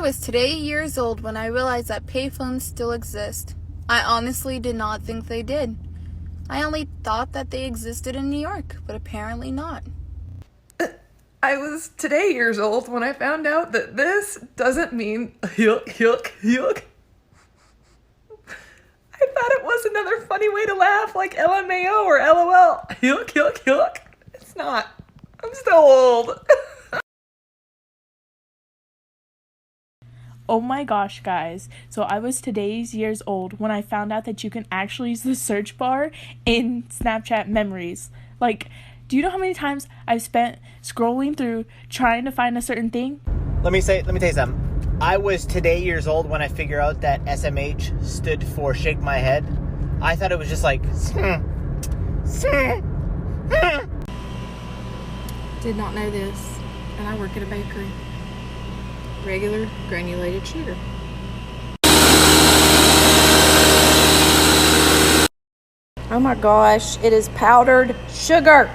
I was today years old when I realized that payphones still exist. I honestly did not think they did. I only thought that they existed in New York, but apparently not. I was today years old when I found out that this doesn't mean yuck, yuck, yuck. I thought it was another funny way to laugh like LMAO or LOL. Yuck, yuck, yuck. It's not. I'm still old. Oh my gosh, guys. So I was today's years old when I found out that you can actually use the search bar in Snapchat memories. Like, do you know how many times I've spent scrolling through trying to find a certain thing? Let me tell you something. I was today years old when I figured out that SMH stood for shake my head. I thought it was just like Did not know this, and I work at a bakery. Regular granulated sugar. Oh my gosh, it is powdered sugar.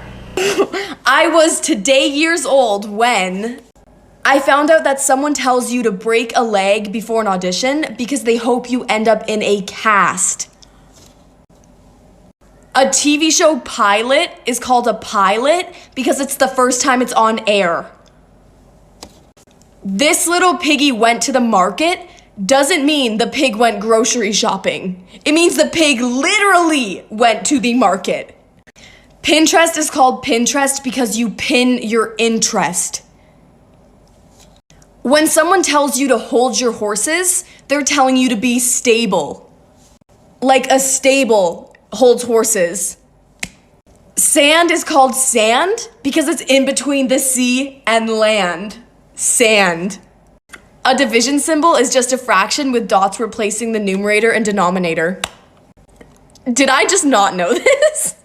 I was today years old when I found out that someone tells you to break a leg before an audition because they hope you end up in a cast. A TV show pilot is called a pilot because it's the first time it's on air. This little piggy went to the market doesn't mean the pig went grocery shopping. It means the pig literally went to the market. Pinterest is called Pinterest because you pin your interest. When someone tells you to hold your horses, they're telling you to be stable. Like a stable holds horses. Sand is called sand because it's in between the sea and land. Sand. A division symbol is just a fraction with dots replacing the numerator and denominator. Did I just not know this?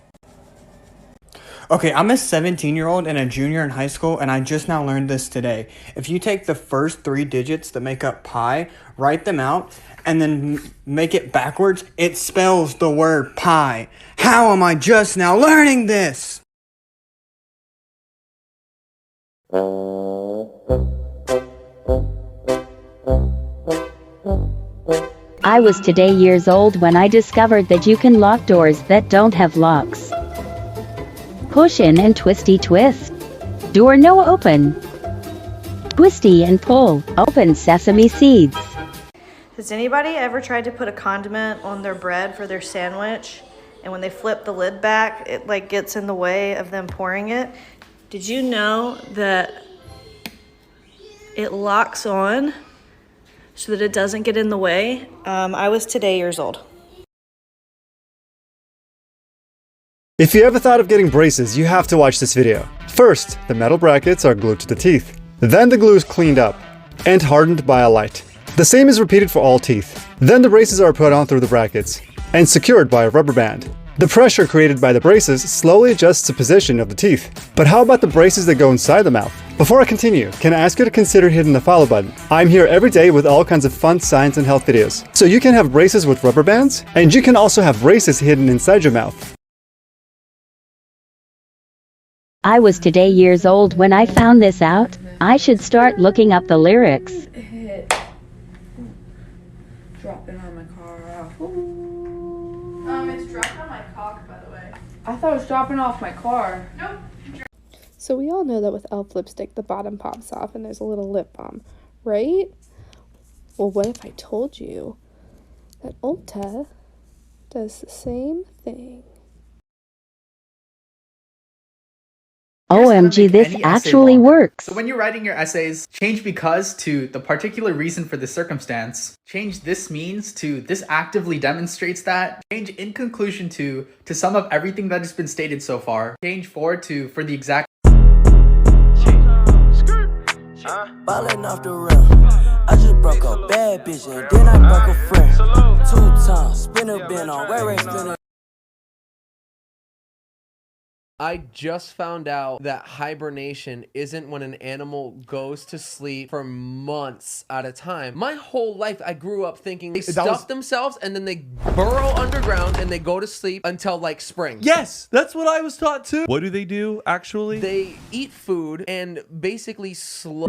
Okay, I'm a 17-year-old and a junior in high school, and I just now learned this today. If you take the first 3 digits that make up pi, write them out, and then make it backwards, it spells the word pie. How am I just now learning this? I was today years old when I discovered that you can lock doors that don't have locks. Push in and twisty twist. Door no open. Twisty and pull. Open sesame seeds. Has anybody ever tried to put a condiment on their bread for their sandwich, and when they flip the lid back, it like gets in the way of them pouring it? Did you know that it locks on so that it doesn't get in the way? I was today years old. If you ever thought of getting braces, you have to watch this video. First, the metal brackets are glued to the teeth. Then the glue is cleaned up and hardened by a light. The same is repeated for all teeth. Then the braces are put on through the brackets and secured by a rubber band. The pressure created by the braces slowly adjusts the position of the teeth. But how about the braces that go inside the mouth? Before I continue, can I ask you to consider hitting the follow button? I'm here every day with all kinds of fun science and health videos. So you can have braces with rubber bands, and you can also have braces hidden inside your mouth. I was today years old when I found this out. I should start looking up the lyrics. Dropping on my car. It's dropped on my cock, by the way. I thought it was dropping off my car. Nope. So we all know that with e.l.f. lipstick, the bottom pops off and there's a little lip balm, right? Well, what if I told you that Ulta does the same thing? OMG, this actually works. So when you're writing your essays, change because to the particular reason for the circumstance. Change this means to this actively demonstrates that. Change in conclusion to sum up everything that has been stated so far. Change for to for the exact. Ballin' off the rim. I just broke a bad bitch and then I broke a friend. 2 times, spinner been on, where spinner. I just found out that hibernation isn't when an animal goes to sleep for months at a time. My whole life, I grew up thinking they stuff themselves and then they burrow underground and they go to sleep until like spring. Yes, that's what I was taught too. What do they do actually? They eat food and basically slow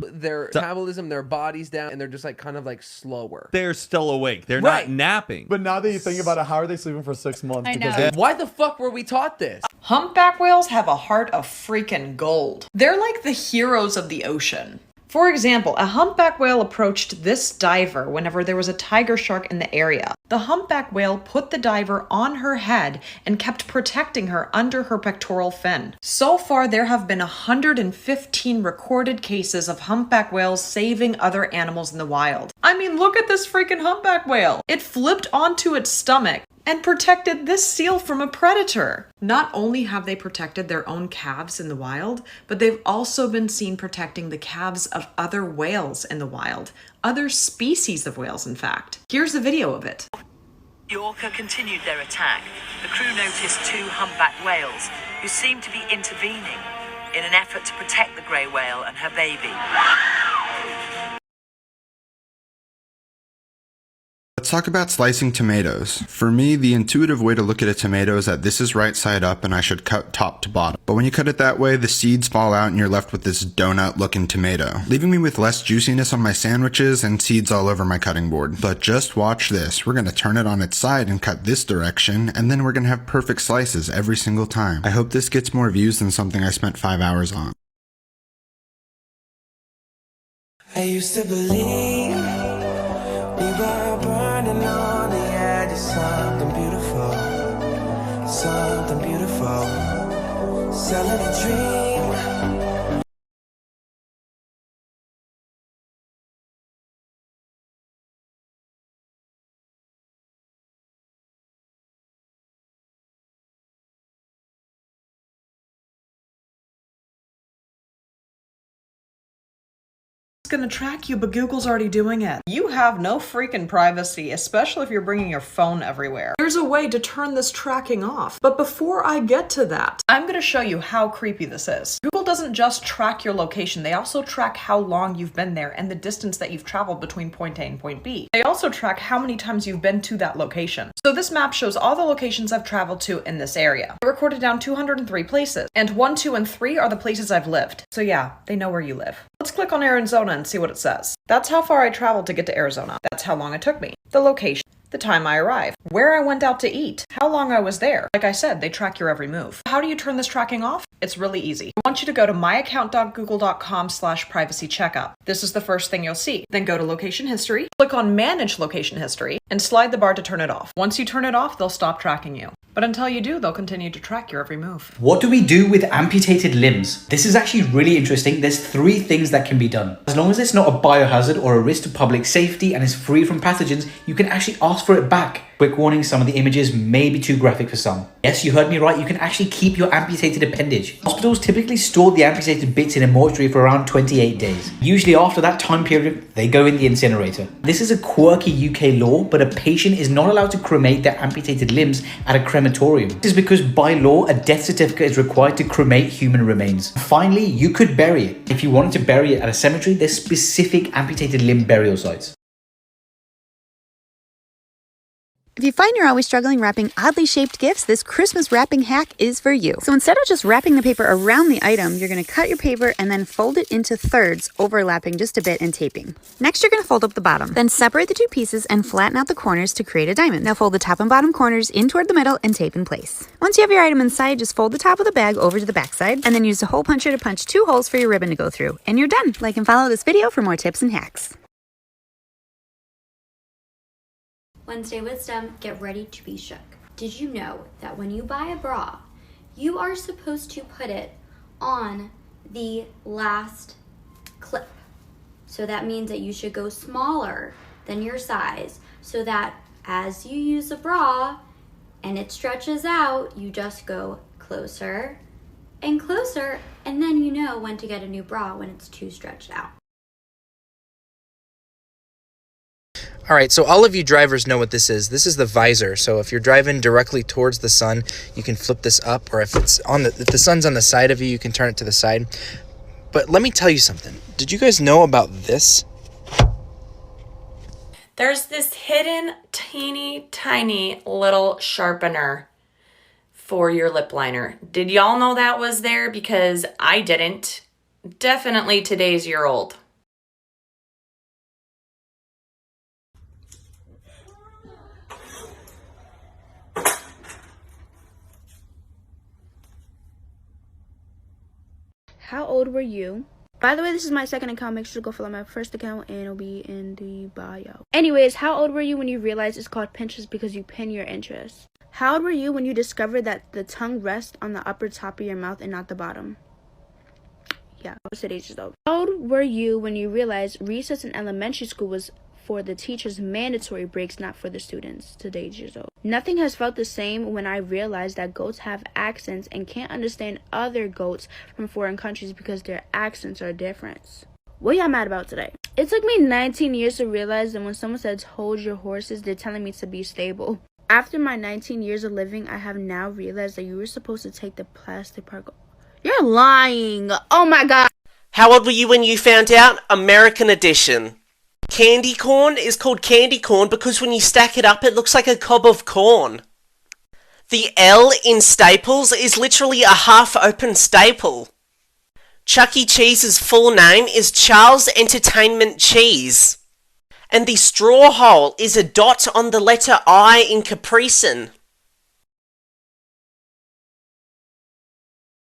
their metabolism, their bodies down, and they're just like kind of like slower. They're still awake. They're not napping. But now that you think about it, how are they sleeping for 6 months? I know. Why the fuck were we taught this? Humpback whales have a heart of freaking gold. They're like the heroes of the ocean. For example, a humpback whale approached this diver whenever there was a tiger shark in the area. The humpback whale put the diver on her head and kept protecting her under her pectoral fin. So far, there have been 115 recorded cases of humpback whales saving other animals in the wild. I mean, look at this freaking humpback whale. It flipped onto its stomach and protected this seal from a predator. Not only have they protected their own calves in the wild, but they've also been seen protecting the calves of other whales in the wild. Other species of whales, in fact. Here's a video of it. The orca continued their attack. The crew noticed 2 humpback whales who seemed to be intervening in an effort to protect the grey whale and her baby. Let's talk about slicing tomatoes. For me, the intuitive way to look at a tomato is that this is right side up and I should cut top to bottom. But when you cut it that way, the seeds fall out and you're left with this donut looking tomato, leaving me with less juiciness on my sandwiches and seeds all over my cutting board. But just watch this. We're gonna turn it on its side and cut this direction, and then we're gonna have perfect slices every single time. I hope this gets more views than something I spent 5 hours on. I used to believe we were burning on the edge of something beautiful, selling a dream. It's gonna track you, but Google's already doing it. You have no freaking privacy, especially if you're bringing your phone everywhere. There's a way to turn this tracking off. But before I get to that, I'm gonna show you how creepy this is. Google doesn't just track your location, they also track how long you've been there and the distance that you've traveled between point A and point B. They also track how many times you've been to that location. So this map shows all the locations I've traveled to in this area. I recorded down 203 places, and 1, 2, and 3 are the places I've lived. So yeah, they know where you live. Let's click on Arizona and see what it says. That's how far I traveled to get to Arizona. That's how long it took me. The location, the time I arrived, where I went out to eat, how long I was there. Like I said, they track your every move. How do you turn this tracking off? It's really easy. I want you to go to myaccount.google.com/privacy checkup. This is the first thing you'll see. Then go to location history, click on manage location history, and slide the bar to turn it off. Once you turn it off, they'll stop tracking you. But until you do, they'll continue to track your every move. What do we do with amputated limbs? This is actually really interesting. There's 3 things that can be done. As long as it's not a biohazard or a risk to public safety and is free from pathogens, you can actually ask for it back. Quick warning, some of the images may be too graphic for some. Yes, you heard me right, you can actually keep your amputated appendage. Hospitals typically store the amputated bits in a mortuary for around 28 days. Usually after that time period, they go in the incinerator. This is a quirky UK law, but a patient is not allowed to cremate their amputated limbs at a crematorium. This is because by law, a death certificate is required to cremate human remains. Finally, you could bury it. If you wanted to bury it at a cemetery, there's specific amputated limb burial sites. If you find you're always struggling wrapping oddly shaped gifts, this Christmas wrapping hack is for you. So instead of just wrapping the paper around the item, you're going to cut your paper and then fold it into thirds, overlapping just a bit and taping. Next, you're going to fold up the bottom. Then separate the 2 pieces and flatten out the corners to create a diamond. Now fold the top and bottom corners in toward the middle and tape in place. Once you have your item inside, just fold the top of the bag over to the back side and then use a hole puncher to punch 2 holes for your ribbon to go through. And you're done. Like and follow this video for more tips and hacks. Wednesday Wisdom, get ready to be shook. Did you know that when you buy a bra, you are supposed to put it on the last clip? So that means that you should go smaller than your size so that as you use the bra and it stretches out, you just go closer and closer, and then you know when to get a new bra when it's too stretched out. All right, so all of you drivers know what this is. This is the visor. So if you're driving directly towards the sun, you can flip this up, or if the sun's on the side of you, you can turn it to the side. But let me tell you something. Did you guys know about this? There's this hidden teeny tiny little sharpener for your lip liner. Did y'all know that was there? Because I didn't. Definitely today's year old. How old were you? By the way, this is my second account. Make sure to go follow my first account and it'll be in the bio. Anyways, how old were you when you realized it's called Pinterest because you pin your interests? How old were you when you discovered that the tongue rests on the upper top of your mouth and not the bottom? Yeah, I was 8 ages old. How old were you when you realized recess in elementary school was for the teachers' mandatory breaks, not for the students? To 8 years old. Nothing has felt the same when I realized that goats have accents and can't understand other goats from foreign countries because their accents are different. What y'all mad about today? It took me 19 years to realize that when someone says hold your horses, they're telling me to be stable. After my 19 years of living, I have now realized that you were supposed to take the plastic part. You're lying. Oh my god. How old were you when you found out? American edition. Candy corn is called candy corn because when you stack it up, it looks like a cob of corn. The L in Staples is literally a half-open staple. Chuck E. Cheese's full name is Charles Entertainment Cheese. And the straw hole is a dot on the letter I in Capricin.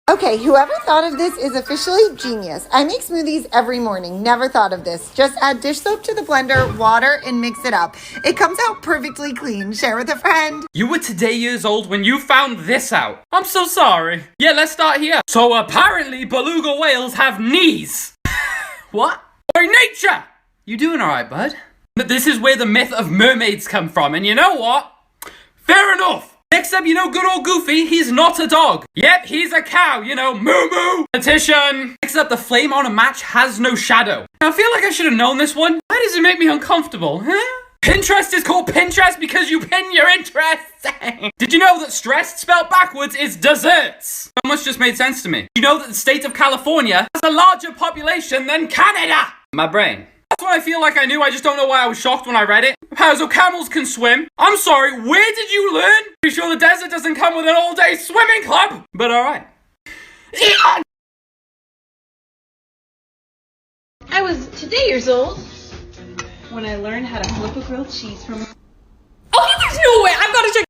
Okay, whoever thought of this is officially genius. I make smoothies every morning. Never thought of this. Just add dish soap to the blender, water, and mix it up. It comes out perfectly clean. Share with a friend. You were today years old when you found this out. I'm so sorry. Yeah, let's start here. So apparently beluga whales have knees. What? By nature! You doing alright, bud? But this is where the myth of mermaids come from, and you know what? Fair enough! Next up, you know good old Goofy, he's not a dog. Yep, he's a cow, you know, moo moo. Petition. Next up, the flame on a match has no shadow. I feel like I should have known this one. Why does it make me uncomfortable, huh? Pinterest is called Pinterest because you pin your interests. Did you know that stressed spelled backwards is desserts? That must just made sense to me. You know that the state of California has a larger population than Canada? My brain. That's what I feel like I knew, I just don't know why I was shocked when I read it. How so camels can swim? I'm sorry, where did you learn? Pretty sure the desert doesn't come with an all-day swimming club. But alright. I was today years old when I learned how to flip a grilled cheese from... Oh, there's no way! I've got to check...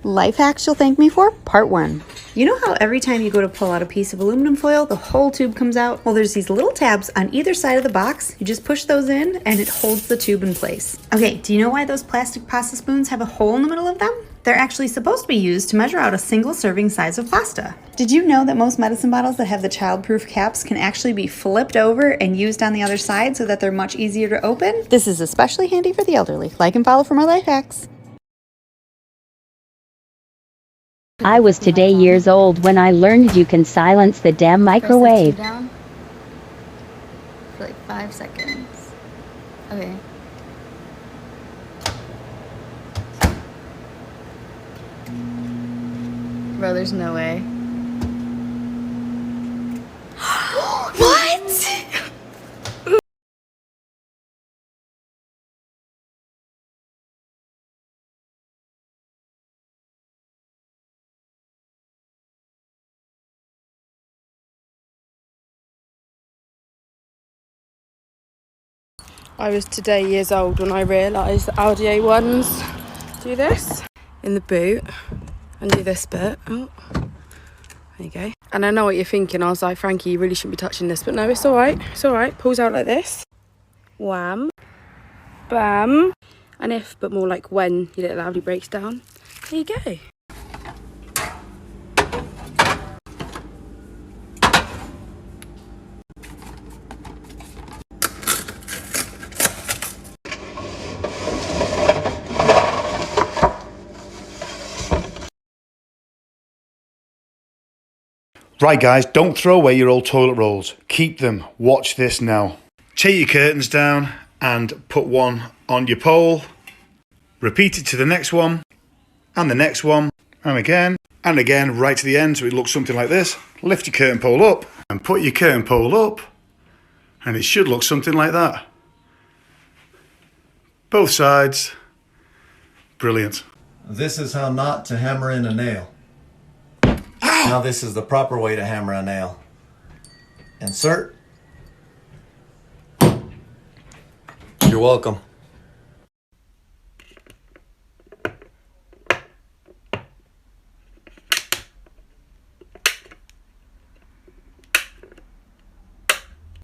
Life hacks you'll thank me for, part 1. You know how every time you go to pull out a piece of aluminum foil, the whole tube comes out? Well, there's these little tabs on either side of the box. You just push those in and it holds the tube in place. Okay, do you know why those plastic pasta spoons have a hole in the middle of them? They're actually supposed to be used to measure out a single serving size of pasta. Did you know that most medicine bottles that have the child-proof caps can actually be flipped over and used on the other side so that they're much easier to open? This is especially handy for the elderly. Like and follow for more life hacks. I was today years old when I learned you can silence the damn microwave. Press the two down for like 5 seconds. Okay. Bro, there's no way. What? I was today years old when I realised that Audi A1s do this in the boot and do this bit. Oh, there you go. And I know what you're thinking. I was like, Frankie, you really shouldn't be touching this. But no, it's all right. It's all right. Pulls out like this. Wham. Bam. And if, but more like when your little Audi breaks down. There you go. Right guys, don't throw away your old toilet rolls. Keep them. Watch this now. Take your curtains down and put one on your pole. Repeat it to the next one, and the next one, and again, right to the end, so it looks something like this. Lift your curtain pole up, and put your curtain pole up, and it should look something like that. Both sides. Brilliant. This is how not to hammer in a nail. Now this is the proper way to hammer a nail. Insert. You're welcome.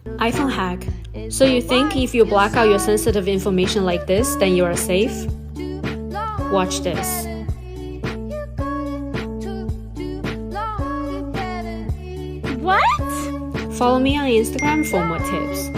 iPhone hack. So you think if you black out your sensitive information like this, then you are safe? Watch this. What? Follow me on Instagram for more tips.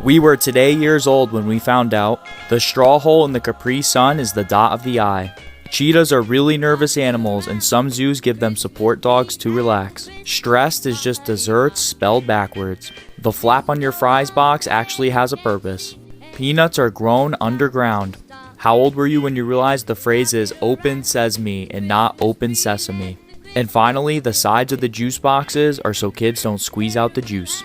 We were today years old when we found out the straw hole in the Capri Sun is the dot of the eye. Cheetahs are really nervous animals, and some zoos give them support dogs to relax. Stressed is just desserts spelled backwards. The flap on your fries box actually has a purpose. Peanuts are grown underground. How old were you when you realized the phrase is open sesame and not open sesame? And finally, the sides of the juice boxes are so kids don't squeeze out the juice.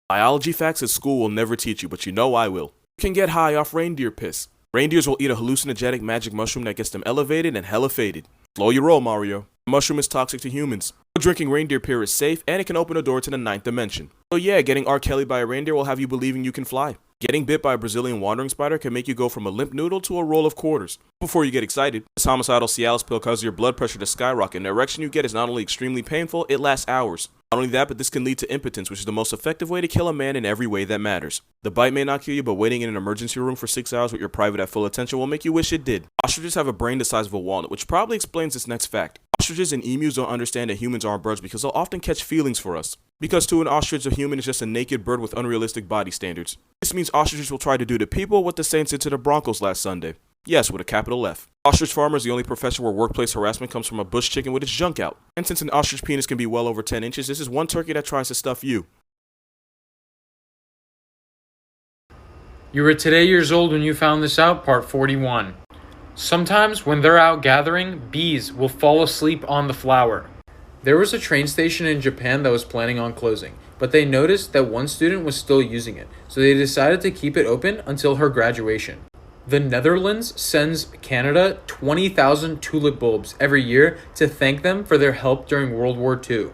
Biology facts at school will never teach you, but you know I will. You can get high off reindeer piss. Reindeers will eat a hallucinogenic magic mushroom that gets them elevated and hella faded. Slow your roll, Mario. The mushroom is toxic to humans. Drinking reindeer pee is safe, and it can open a door to the 9th dimension. So yeah, getting R. Kelly by a reindeer will have you believing you can fly. Getting bit by a Brazilian wandering spider can make you go from a limp noodle to a roll of quarters. Before you get excited, this homicidal Cialis pill causes your blood pressure to skyrocket, and the erection you get is not only extremely painful, it lasts hours. Not only that, but this can lead to impotence, which is the most effective way to kill a man in every way that matters. The bite may not kill you, but waiting in an emergency room for 6 hours with your private at full attention will make you wish it did. Ostriches have a brain the size of a walnut, which probably explains this next fact. Ostriches and emus don't understand that humans aren't birds because they'll often catch feelings for us. Because to an ostrich, a human is just a naked bird with unrealistic body standards. This means ostriches will try to do to people what the Saints did to the Broncos last Sunday. Yes, with a capital F. Ostrich farmer is the only profession where workplace harassment comes from a bush chicken with its junk out. And since an ostrich penis can be well over 10 inches, this is one turkey that tries to stuff you. You were today years old when you found this out, part 41. Sometimes when they're out gathering, bees will fall asleep on the flower. There was a train station in Japan that was planning on closing, but they noticed that one student was still using it, so they decided to keep it open until her graduation. The Netherlands sends Canada 20,000 tulip bulbs every year to thank them for their help during World War II.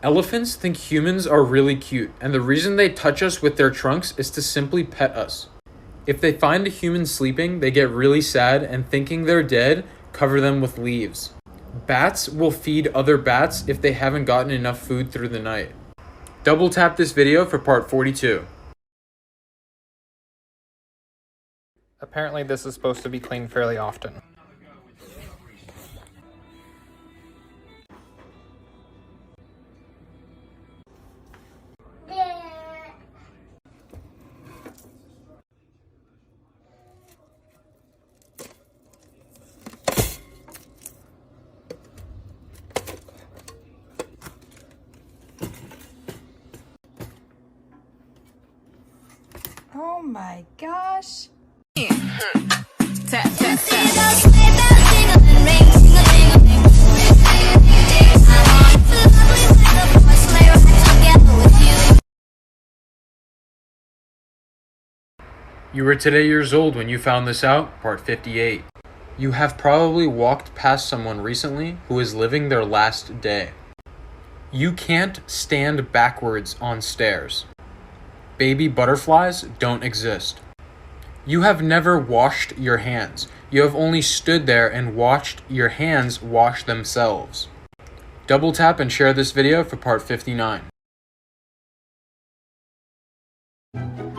Elephants think humans are really cute, and the reason they touch us with their trunks is to simply pet us. If they find a human sleeping, they get really sad and thinking they're dead, cover them with leaves. Bats will feed other bats if they haven't gotten enough food through the night. Double tap this video for part 42. Apparently this is supposed to be cleaned fairly often. Oh my gosh. You were today years old when you found this out, part 58. You have probably walked past someone recently who is living their last day. You can't stand backwards on stairs. Baby butterflies don't exist. You have never washed your hands. You have only stood there and watched your hands wash themselves. Double tap and share this video for part 59.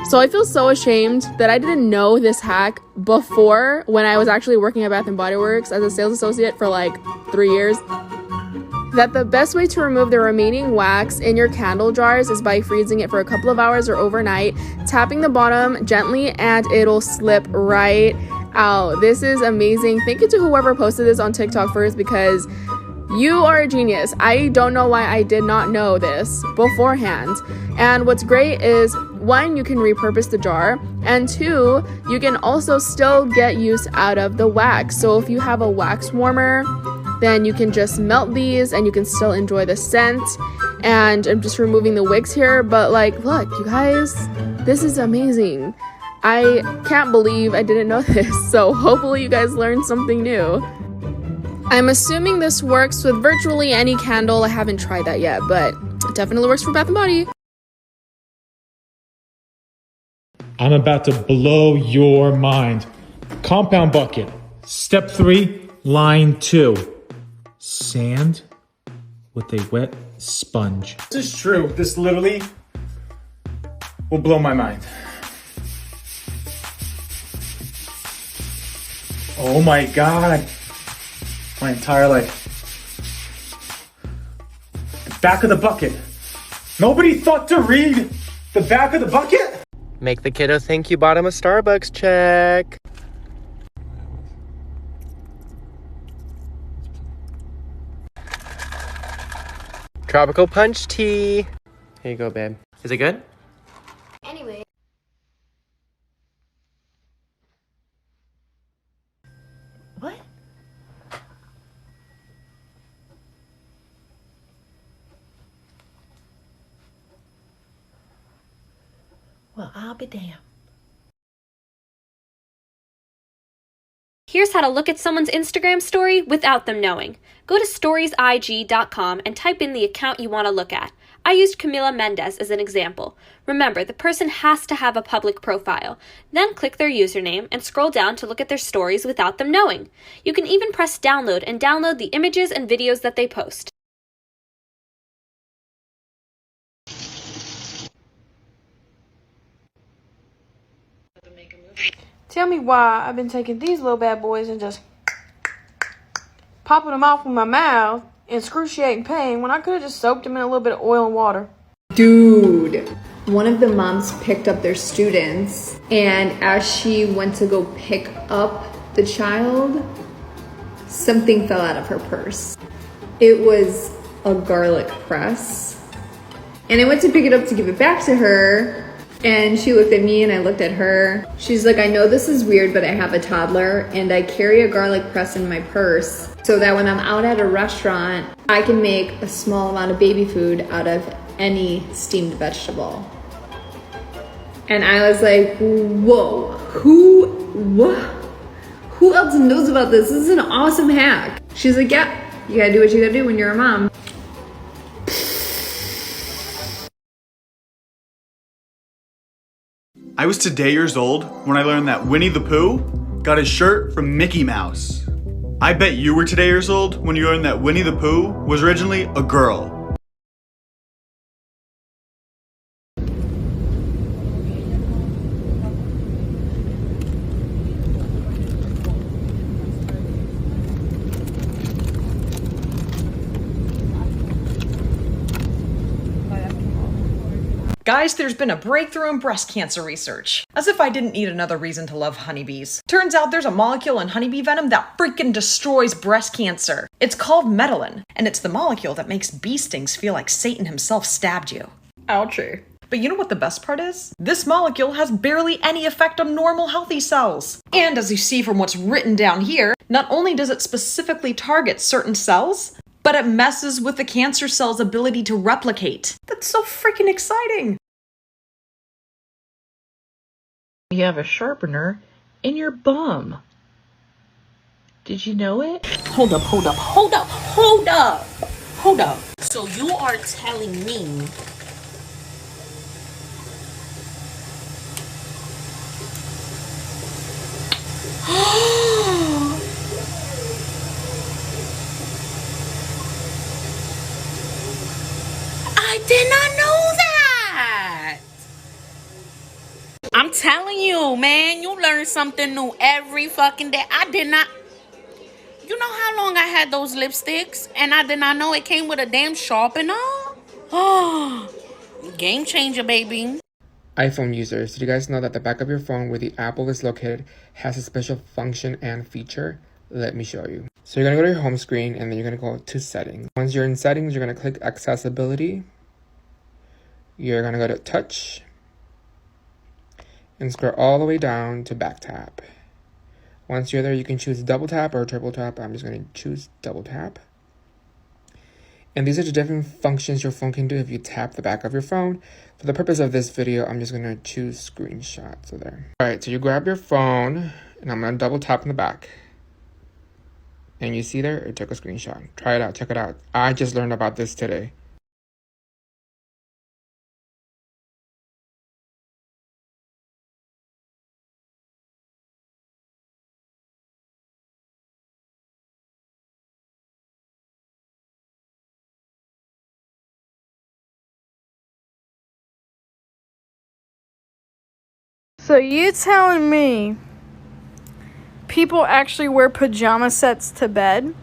So I feel so ashamed that I didn't know this hack before when I was actually working at Bath & Body Works as a sales associate for like 3 years. That the best way to remove the remaining wax in your candle jars is by freezing it for a couple of hours or overnight, tapping the bottom gently, and it'll slip right out. This is amazing. Thank you to whoever posted this on TikTok first, because you are a genius. I don't know why I did not know this beforehand. And what's great is, one, you can repurpose the jar, and two, you can also still get use out of the wax. So if you have a wax warmer, then you can just melt these and you can still enjoy the scent. And I'm just removing the wicks here, but like, look, you guys, this is amazing. I can't believe I didn't know this. So hopefully you guys learned something new. I'm assuming this works with virtually any candle. I haven't tried that yet, but it definitely works for Bath & Body. I'm about to blow your mind. Compound bucket. Step 3, line 2. Sand with a wet sponge. This is true. This literally will blow my mind. Oh my God. My entire life. The back of the bucket. Nobody thought to read the back of the bucket? Make the kiddo think you bought him a Starbucks check. Tropical punch tea. Here you go, babe. Is it good? Anyway. What? Well, I'll be damned. Here's how to look at someone's Instagram story without them knowing. Go to storiesigg.com and type in the account you want to look at. I used Camila Mendez as an example. Remember, the person has to have a public profile. Then click their username and scroll down to look at their stories without them knowing. You can even press download and download the images and videos that they post. Tell me why I've been taking these little bad boys and just popping them off with my mouth in excruciating pain when I could have just soaked them in a little bit of oil and water. Dude, one of the moms picked up their students, and as she went to go pick up the child, something fell out of her purse. It was a garlic press. And I went to pick it up to give it back to her, and she looked at me and I looked at her. She's like, I know this is weird, but I have a toddler and I carry a garlic press in my purse so that when I'm out at a restaurant, I can make a small amount of baby food out of any steamed vegetable. And I was like, whoa, who else knows about this? This is an awesome hack. She's like, yeah, you gotta do what you gotta do when you're a mom. I was today years old when I learned that Winnie the Pooh got his shirt from Mickey Mouse. I bet you were today years old when you learned that Winnie the Pooh was originally a girl. Guys, there's been a breakthrough in breast cancer research. As if I didn't need another reason to love honeybees. Turns out there's a molecule in honeybee venom that freaking destroys breast cancer. It's called metallin, and it's the molecule that makes bee stings feel like Satan himself stabbed you. Ouchie. But you know what the best part is? This molecule has barely any effect on normal healthy cells. And as you see from what's written down here, not only does it specifically target certain cells, but it messes with the cancer cell's ability to replicate. That's so freaking exciting. You have a sharpener in your bum. Did you know it? Hold up. So you are telling me I did not know that. I'm telling you, man, you learn something new every fucking day. I did not. You know how long I had those lipsticks and I did not know it came with a damn sharpener? Oh, game changer, baby. iPhone users, did you guys know that the back of your phone where the Apple is located has a special function and feature? Let me show you. So you're going to go to your home screen and then you're going to go to settings. Once you're in settings, you're going to click accessibility. You're going to go to touch and scroll all the way down to back tap. Once you're there, you can choose double tap or triple tap. I'm just going to choose double tap. And these are the different functions your phone can do if you tap the back of your phone. For the purpose of this video, I'm just going to choose screenshot. So there. All right, so you grab your phone and I'm going to double tap in the back. And you see there, it took a screenshot. Try it out, check it out. I just learned about this today. So you telling me people actually wear pajama sets to bed?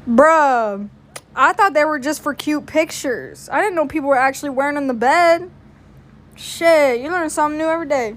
Bruh, I thought they were just for cute pictures. I didn't know people were actually wearing them to bed. Shit, you learn something new every day.